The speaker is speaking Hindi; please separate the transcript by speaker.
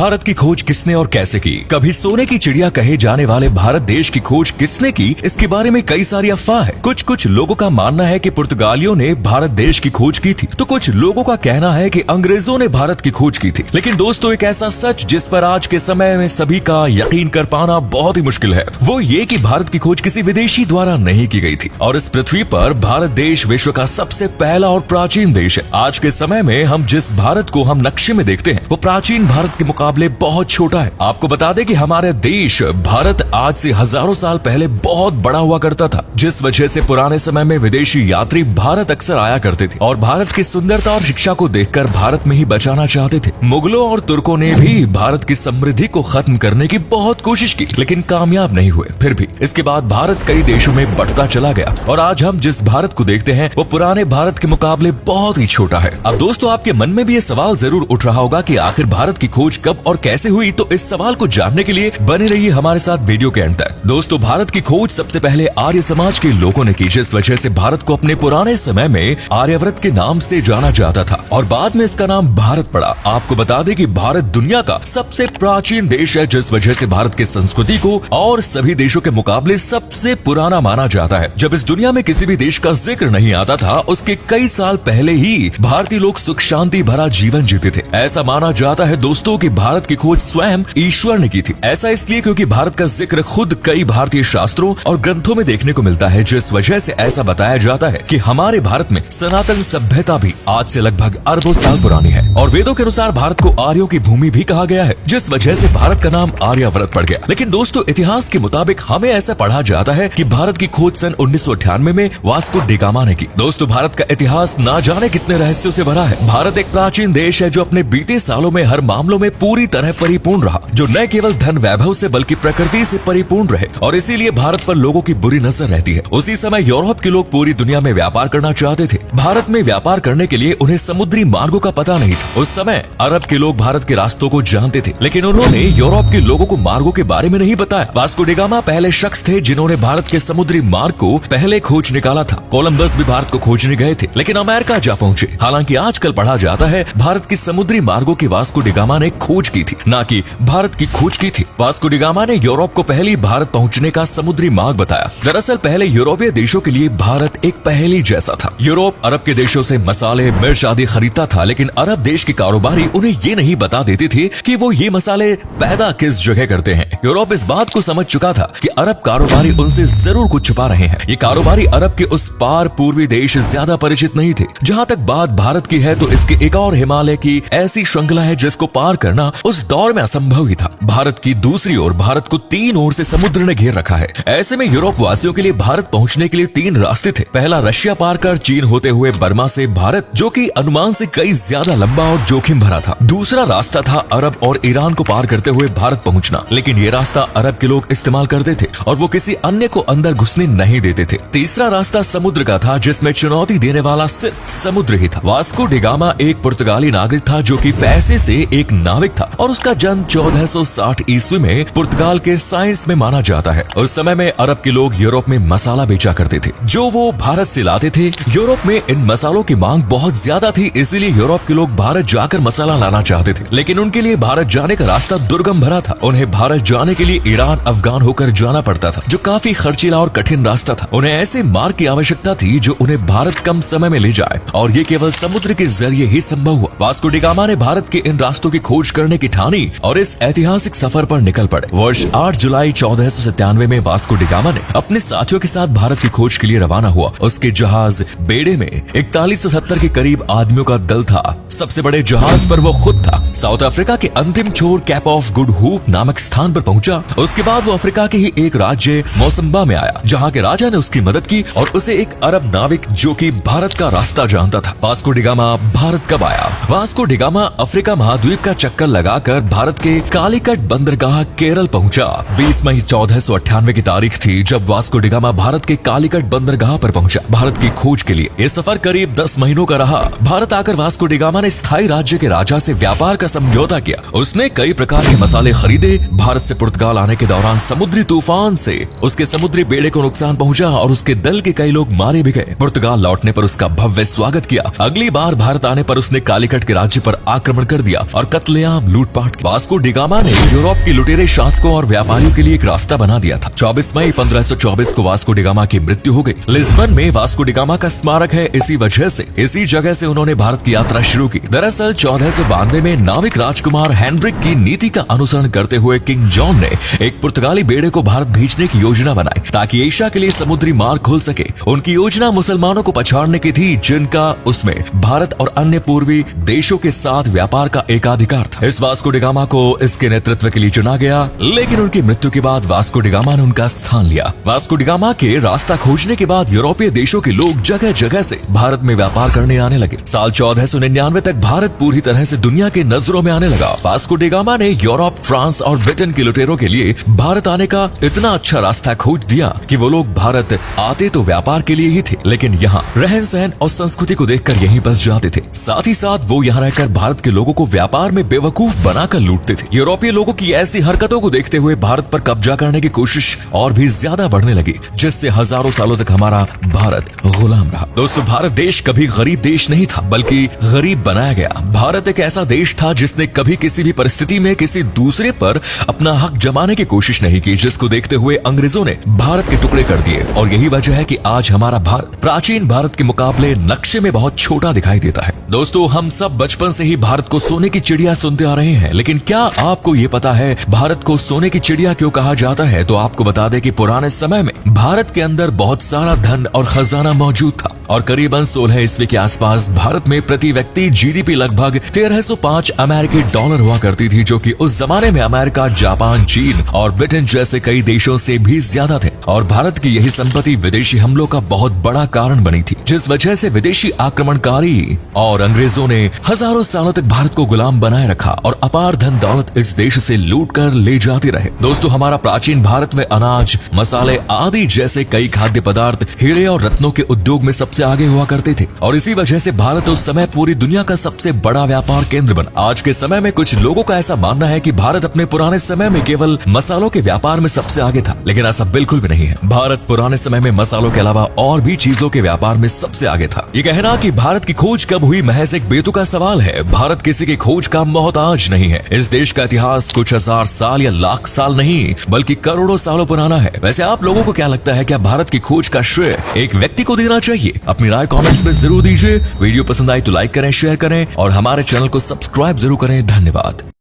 Speaker 1: भारत की खोज किसने और कैसे की? कभी सोने की चिड़िया कहे जाने वाले भारत देश की खोज किसने की, इसके बारे में कई सारी अफवाह है। कुछ लोगों का मानना है कि पुर्तगालियों ने भारत देश की खोज की थी, तो कुछ लोगों का कहना है कि अंग्रेजों ने भारत की खोज की थी। लेकिन दोस्तों, एक ऐसा सच जिस पर आज के समय में सभी का यकीन कर पाना बहुत ही मुश्किल है, वो ये कि भारत की खोज किसी विदेशी द्वारा नहीं की गई थी और इस पृथ्वी पर भारत देश विश्व का सबसे पहला और प्राचीन देश है। आज के समय में हम जिस भारत को हम नक्शे में देखते हैं, वो प्राचीन भारत के मुकाबले बहुत छोटा है। आपको बता दें कि हमारे देश भारत आज से हजारों साल पहले बहुत बड़ा हुआ करता था, जिस वजह से पुराने समय में विदेशी यात्री भारत अक्सर आया करते थे और भारत की सुंदरता और शिक्षा को देखकर भारत में ही बचाना चाहते थे। मुगलों और तुर्कों ने भी भारत की समृद्धि को खत्म करने की बहुत कोशिश की, लेकिन कामयाब नहीं हुए। फिर भी इसके बाद भारत कई देशों में बढ़ता चला गया और आज हम जिस भारत को देखते हैं, वो पुराने भारत के मुकाबले बहुत ही छोटा है। अब दोस्तों, आपके मन में भी ये सवाल जरूर उठ रहा होगा कि आखिर भारत की खोज कब और कैसे हुई, तो इस सवाल को जानने के लिए बने रहिए हमारे साथ वीडियो के अंत तक। दोस्तों, भारत की खोज सबसे पहले आर्य समाज के लोगों ने की, जिस वजह से भारत को अपने पुराने समय में आर्यव्रत के नाम से जाना जाता था और बाद में इसका नाम भारत पड़ा। आपको बता दें कि भारत दुनिया का सबसे प्राचीन देश है, जिस वजह से भारत की संस्कृति को और सभी देशों के मुकाबले सबसे पुराना माना जाता है। जब इस दुनिया में किसी भी देश का जिक्र नहीं आता था, उसके कई साल पहले ही भारतीय लोग सुख शांति भरा जीवन जीते थे। ऐसा माना जाता है दोस्तों कि भारत की खोज स्वयं ईश्वर ने की थी। ऐसा इसलिए क्योंकि भारत का जिक्र खुद कई भारतीय शास्त्रों और ग्रंथों में देखने को मिलता है, जिस वजह से ऐसा बताया जाता है कि हमारे भारत में सनातन सभ्यता भी आज से लगभग अरबों साल पुरानी है और वेदों के अनुसार भारत को आर्यों की भूमि भी कहा गया है, जिस वजह से भारत का नाम आर्यावर्त पड़ गया। लेकिन दोस्तों, इतिहास के मुताबिक हमें ऐसा पढ़ा जाता है कि भारत की खोज सन 1998 में वास्को डी गामा ने की। दोस्तों, भारत का इतिहास ना जाने कितने रहस्यों से भरा है। भारत एक प्राचीन देश है जो अपने बीते सालों में हर मामलों में पूरी तरह परिपूर्ण रहा, जो न केवल धन वैभव से बल्कि प्रकृति से परिपूर्ण रहे और इसीलिए भारत पर लोगों की बुरी नजर रहती है। उसी समय यूरोप के लोग पूरी दुनिया में व्यापार करना चाहते थे। भारत में व्यापार करने के लिए उन्हें समुद्री मार्गों का पता नहीं था। उस समय अरब के लोग भारत के रास्तों को जानते थे, लेकिन उन्होंने यूरोप के लोगों को मार्गों के बारे में नहीं बताया। वास्को डी गामा पहले शख्स थे जिन्होंने भारत के समुद्री मार्ग को पहले खोज निकाला था। कोलंबस भी भारत को खोजने गए थे, लेकिन अमेरिका जा पहुंचे। हालांकि आजकल पढ़ा जाता है भारत की समुद्री मार्गों की वास्को डी गामा ने खोज की थी, न कि भारत की खोज की थी। वास्को डी गामा ने यूरोप को पहली भारत पहुंचने का समुद्री मार्ग बताया। दरअसल पहले यूरोपीय देशों के लिए भारत एक पहेली जैसा था। यूरोप अरब के देशों से मसाले, मिर्च आदि खरीदता था, लेकिन अरब देश के कारोबारी उन्हें ये नहीं बता देते थे कि वो ये मसाले पैदा किस जगह करते हैं। यूरोप इस बात को समझ चुका था कि अरब कारोबारी उनसे जरूर कुछ छुपा रहे हैं। ये कारोबारी अरब के उस पार पूर्वी देश ज्यादा परिचित नहीं थे। जहाँ तक बात भारत की है, तो इसके एक और हिमालय की ऐसी श्रृंखला है जिसको पार करना उस दौर में असंभव ही था। भारत की दूसरी ओर भारत को तीन ओर से समुद्र ने घेर रखा है। ऐसे में यूरोप वासियों के लिए भारत पहुंचने के लिए तीन रास्ते थे। पहला रशिया पार कर चीन होते हुए बर्मा से भारत, जो कि अनुमान से कई ज्यादा लंबा और जोखिम भरा था। दूसरा रास्ता था अरब और ईरान को पार करते हुए भारत पहुंचना, लेकिन ये रास्ता अरब के लोग इस्तेमाल करते थे और वो किसी अन्य को अंदर घुसने नहीं देते थे। तीसरा रास्ता समुद्र का था, जिसमें चुनौती देने वाला सिर्फ समुद्र ही था। वास्को डी गामा एक पुर्तगाली नागरिक था जो कि पैसे से एक नाविक था और उसका जन्म 1460 ईस्वी में पुर्तगाल के साइंस में माना जाता है। उस समय में अरब के लोग यूरोप में मसाला बेचा करते थे, जो वो भारत से लाते थे। यूरोप में इन मसालों की मांग बहुत ज्यादा थी, इसलिए यूरोप के लोग भारत जाकर मसाला लाना चाहते थे, लेकिन उनके लिए भारत जाने का रास्ता दुर्गम भरा था। उन्हें भारत जाने के लिए ईरान, अफगान होकर जाना पड़ता था, जो काफी खर्चीला और कठिन रास्ता था। उन्हें ऐसे मार्ग की आवश्यकता थी जो उन्हें भारत कम समय में ले जाए और ये केवल समुद्र के जरिए ही संभव हुआ। वास्को डी गामा ने भारत के इन रास्तों की खोज करने की ठानी और इस ऐतिहासिक सफर पर निकल पड़े। वर्ष 8 जुलाई 1497 में वास्को डी गामा ने अपने साथियों के साथ भारत की खोज के लिए रवाना हुआ। उसके जहाज बेड़े में 4170 के करीब आदमियों का दल था। सबसे बड़े जहाज पर वो खुद था। साउथ अफ्रीका के अंतिम छोर कैप ऑफ गुड होप नामक स्थान पर पहुंचा। उसके बाद वो अफ्रीका के ही एक राज्य मोसम्बा में आया, जहाँ के राजा ने उसकी मदद की और उसे एक अरब नाविक जो कि भारत का रास्ता जानता था। वास्को डी गामा भारत कब आया? वास्को डी गामा अफ्रीका महाद्वीप का चक्कर लगाकर भारत के कालीकट बंदरगाह केरल पहुंचा। 20 मई 1498 की तारीख थी जब वास्को डी गामा भारत के कालीकट बंदरगाह पर पहुंचा भारत की खोज के लिए। ये सफर करीब 10 महीनों का रहा। भारत आकर वास्को डी गामा ने स्थायी राज्य के राजा से व्यापार का समझौता किया। उसने कई प्रकार के मसाले खरीदे। भारत से पुर्तगाल आने के दौरान समुद्री तूफान से उसके समुद्री बेड़े को नुकसान पहुंचा और उसके दल के कई लोग मारे भी गए। पुर्तगाल लौटने पर उसका भव्य स्वागत किया। अगली बार भारत आने पर उसने कालीकट के राज्य पर आक्रमण कर दिया और कत्लेआम लूटपाट की। वास्को डी गामा ने यूरोप की लुटेरे शासकों और व्यापारियों के लिए एक रास्ता बना दिया था। 24 मई 1524 को वास्को डी गामा की मृत्यु हो गई। लिस्बन में वास्को डी गामा का स्मारक है इसी वजह से। इसी जगह से उन्होंने भारत की यात्रा शुरू की। दरअसल 1492 में नाविक राजकुमार हेनरिक की नीति का अनुसरण करते हुए किंग जॉन ने एक पुर्तगाली बेड़े को भारत भेजने की योजना बनाई ताकि एशिया के लिए समुद्री मार्ग खुल सके। उनकी योजना मुसलमानों को पछाड़ने की थी, जिनका उसमें भारत और अन्य पूर्वी देशों के साथ व्यापार का एकाधिकार था। इस वास्को डी गामा को इसके नेतृत्व के लिए चुना गया, लेकिन उनकी मृत्यु के बाद वास्को डी गामा ने उनका स्थान लिया। वास्को डी गामा के रास्ता खोजने के बाद यूरोपीय देशों के लोग जगह जगह से भारत में व्यापार करने आने लगे। साल 1499 तक भारत पूरी तरह से दुनिया के नजरों में आने लगा। वास्को डी गामा ने यूरोप, फ्रांस और ब्रिटेन के लुटेरों के लिए भारत आने का इतना अच्छा रास्ता खोज दिया कि वो लोग भारत आते तो व्यापार के लिए ही थे, लेकिन यहाँ रहन सहन और संस्कृति को देखकर यहीं बस जाते थे। साथ ही साथ वो यहाँ रहकर भारत के लोगों को व्यापार में बेवकूफ बनाकर लूटते थे। यूरोपीय लोगों की ऐसी हरकतों को देखते हुए भारत पर कब्जा करने की कोशिश और भी ज्यादा बढ़ने लगी, जिससे हजारों सालों तक हमारा भारत गुलाम रहा। दोस्तों, भारत देश कभी गरीब देश नहीं था, बल्कि गरीब बनाया गया। भारत एक ऐसा देश था जिसने कभी किसी भी परिस्थिति में किसी दूसरे पर अपना हक जमाने की कोशिश नहीं की, जिसको देखते हुए अंग्रेजों ने भारत के टुकड़े कर दिए। और यही वजह है कि आज हमारा भारत प्राचीन भारत के मुकाबले नक्शे में बहुत छोटा दिखाई देता है। दोस्तों, हम सब बचपन से ही भारत को सोने की चिड़िया सुनते आ रहे हैं, लेकिन क्या आपको ये पता है भारत को सोने की चिड़िया क्यों कहा जाता है? तो आपको बता दें कि पुराने समय में भारत के अंदर बहुत सारा धन और खजाना मौजूद था और करीबन 16 ईस्वी के आसपास भारत में प्रति व्यक्ति जीडीपी लगभग 1305 अमेरिकी डॉलर हुआ करती थी, जो कि उस जमाने में अमेरिका, जापान, चीन और ब्रिटेन जैसे कई देशों से भी ज्यादा थे। और भारत की यही संपत्ति विदेशी हमलों का बहुत बड़ा कारण बनी थी, जिस वजह से विदेशी आक्रमणकारी और अंग्रेजों ने हजारों सालों तक भारत को गुलाम बनाए रखा और अपार धन दौलत इस देश से लूट कर ले जाते रहे। दोस्तों, हमारा प्राचीन भारत में अनाज, मसाले आदि जैसे कई खाद्य पदार्थ, हीरे और रत्नों के उद्योग में सबसे आगे हुआ करते थे और इसी वजह से भारत उस समय पूरी दुनिया का सबसे बड़ा व्यापार केंद्र बना। आज के समय में कुछ लोगों का ऐसा मानना है कि भारत अपने पुराने समय में केवल मसालों के व्यापार में सबसे आगे था, लेकिन ऐसा बिल्कुल भी नहीं है। भारत पुराने समय में मसालों के अलावा और भी चीजों के व्यापार में सबसे आगे था। ये कहना कि भारत की खोज कब हुई महज एक बेतुका सवाल है। भारत किसी की खोज का मोहताज नहीं है। इस देश का इतिहास कुछ हजार साल या लाख साल नहीं, बल्कि करोड़ों सालों पुराना है। वैसे आप लोगों को क्या लगता है, क्या भारत की खोज का श्रेय एक व्यक्ति को देना चाहिए? अपनी राय कमेंट्स में जरूर दीजिए। वीडियो पसंद आई तो लाइक करें, शेयर करें और हमारे चैनल को सब्सक्राइब जरूर करें। धन्यवाद।